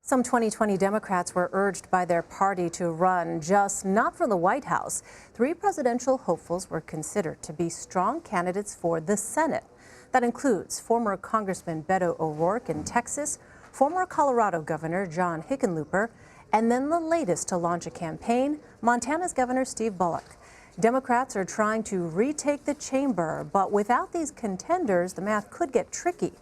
Some 2020 Democrats were urged by their party to run, just not for the White House. 3 presidential hopefuls were considered to be strong candidates for the Senate. That includes former Congressman Beto O'Rourke in Texas, former Colorado Governor John Hickenlooper, and then the latest to launch a campaign, Montana's Governor Steve Bullock. Democrats are trying to retake the chamber, but without these contenders, the math could get tricky.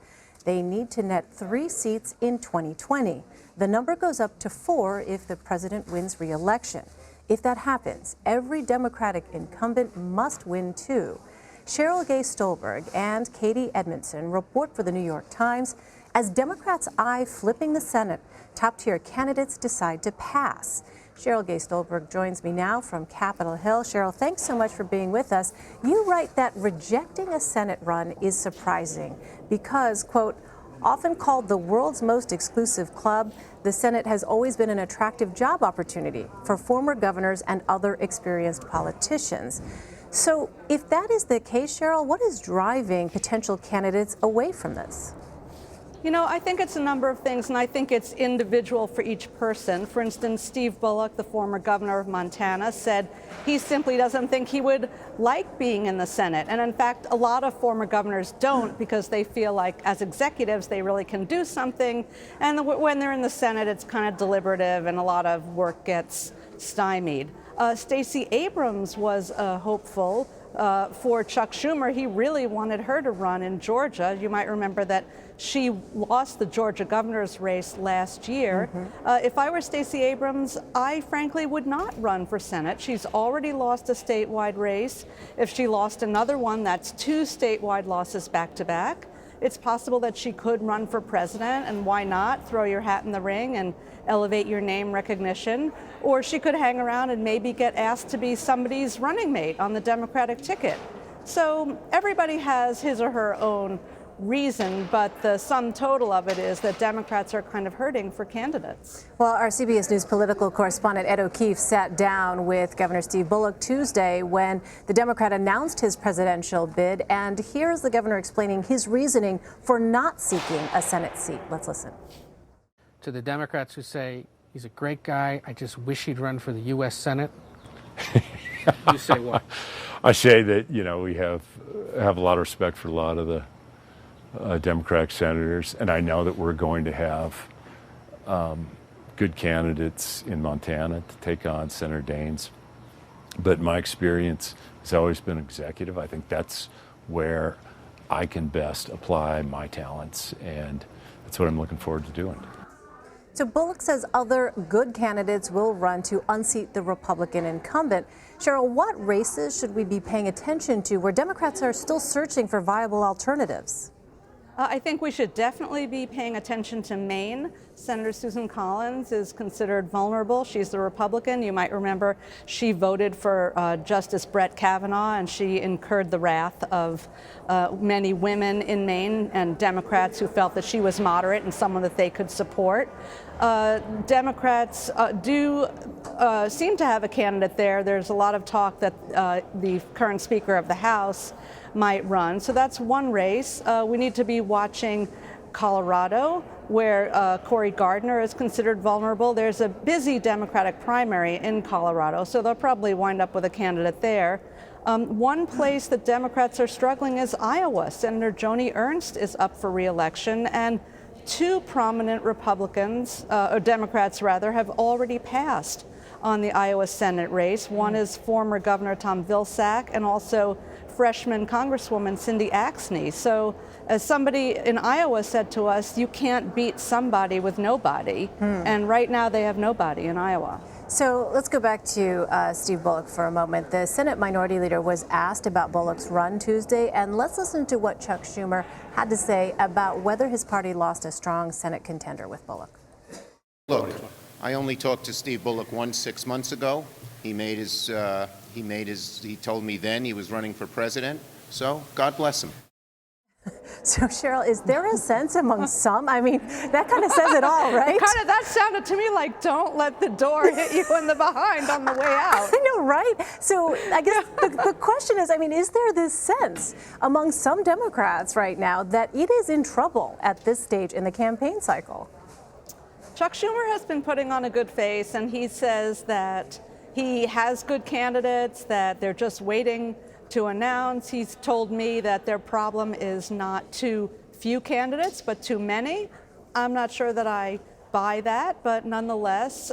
They need to net 3 seats in 2020. The number goes up to 4 if the president wins re-election. If that happens, every Democratic incumbent must win too. Sheryl Gay Stolberg and Katie Edmondson report for the New York Times. As Democrats eye flipping the Senate, top-tier candidates decide to pass. Sheryl Gay Stolberg joins me now from Capitol Hill. Sheryl, thanks so much for being with us. You write that rejecting a Senate run is surprising because, quote, often called the world's most exclusive club, the Senate has always been an attractive job opportunity for former governors and other experienced politicians. So if that is the case, Sheryl, what is driving potential candidates away from this? You know, I think it's a number of things, and I think it's individual for each person. For instance, Steve Bullock, the former governor of Montana, said he simply doesn't think he would like being in the Senate. And in fact, a lot of former governors don't because they feel like as executives, they really can do something. And when they're in the Senate, it's kind of deliberative and a lot of work gets stymied. Stacey Abrams was hopeful for Chuck Schumer. He really wanted her to run in Georgia. You might remember that she lost the Georgia governor's race last year. If I were Stacey Abrams, I frankly would not run for Senate. She's already lost a statewide race. If she lost another one, that's 2 statewide losses back to back. It's possible that she could run for president, and why not? Throw your hat in the ring and elevate your name recognition. Or she could hang around and maybe get asked to be somebody's running mate on the Democratic ticket. So everybody has his or her own reason, but the sum total of it is that Democrats are kind of hurting for candidates. Well, our CBS News political correspondent Ed O'Keefe sat down with Governor Steve Bullock Tuesday when the Democrat announced his presidential bid, and here's the governor explaining his reasoning for not seeking a Senate seat. Let's listen. To the Democrats who say he's a great guy, I just wish he'd run for the U.S. Senate, you say what? I say that, you know, we have a lot of respect for a lot of the Democratic senators, and I know that we're going to have good candidates in Montana to take on Senator Daines. But my experience has always been executive. I think that's where I can best apply my talents, and that's what I'm looking forward to doing. So Bullock says other good candidates will run to unseat the Republican incumbent. Sheryl, what races should we be paying attention to where Democrats are still searching for viable alternatives? I think we should definitely be paying attention to Maine. Senator Susan Collins is considered vulnerable. She's the Republican. You might remember she voted for Justice Brett Kavanaugh, and she incurred the wrath of many women in Maine and Democrats who felt that she was moderate and someone that they could support. Democrats do seem to have a candidate there. There's a lot of talk that the current Speaker of the House might run. So that's one race. We need to be watching Colorado, where Cory Gardner is considered vulnerable. There's a busy Democratic primary in Colorado, so they'll probably wind up with a candidate there. One place that Democrats are struggling is Iowa. Senator Joni Ernst is up for re-election, and 2 prominent Republicans, or Democrats rather, have already passed on the Iowa Senate race. One is former Governor Tom Vilsack and also freshman Congresswoman Cindy Axne. So as somebody in Iowa said to us, you can't beat somebody with nobody. And right now they have nobody in Iowa. So let's go back to Steve Bullock for a moment. The Senate Minority Leader was asked about Bullock's run Tuesday, and let's listen to what Chuck Schumer had to say about whether his party lost a strong Senate contender with Bullock. Look, I only talked to Steve Bullock once 6 months ago. He told me then he was running for president. So God bless him. So Sheryl, is there a sense among some? I mean, that kind of says it all, right? That sounded to me like don't let the door hit you in the behind on the way out. I know, right? So I guess the question is, I mean, is there this sense among some Democrats right now that it is in trouble at this stage in the campaign cycle? Chuck Schumer has been putting on a good face, and he says that he has good candidates, that they're just waiting to announce. He's told me that their problem is not too few candidates, but too many. I'm not sure that I buy that, but nonetheless,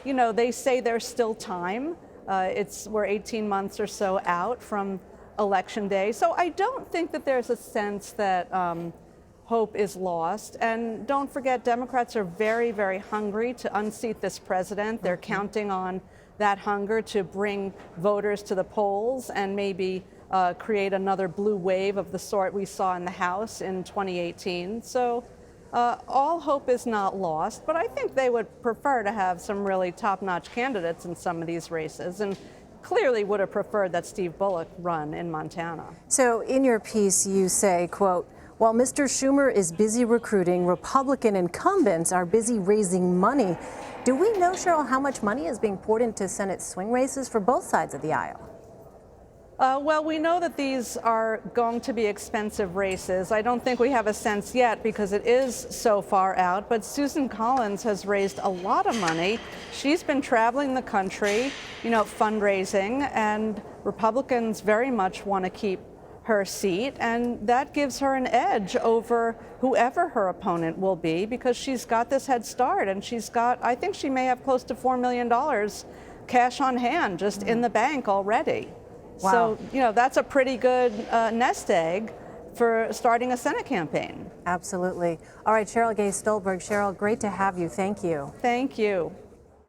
you know, they say there's still time. We're 18 months or so out from Election Day, so I don't think that there's a sense that hope is lost. And don't forget, Democrats are very, very hungry to unseat this president. They're counting on that hunger to bring voters to the polls and maybe create another blue wave of the sort we saw in the House in 2018. So all hope is not lost, but I think they would prefer to have some really top-notch candidates in some of these races, and clearly would have preferred that Steve Bullock run in Montana. So in your piece, you say, quote, while Mr. Schumer is busy recruiting, Republican incumbents are busy raising money. Do we know, Sheryl, how much money is being poured into Senate swing races for both sides of the aisle? Well, we know that these are going to be expensive races. I don't think we have a sense yet because it is so far out, but Susan Collins has raised a lot of money. She's been traveling the country, you know, fundraising, and Republicans very much want to keep her seat, and that gives her an edge over whoever her opponent will be because she's got this head start, and I think she may have close to $4 million cash on hand just in the bank already. Wow. So, you know, that's a pretty good nest egg for starting a Senate campaign. Absolutely. All right, Sheryl Gay Stolberg. Sheryl, great to have you. Thank you. Thank you.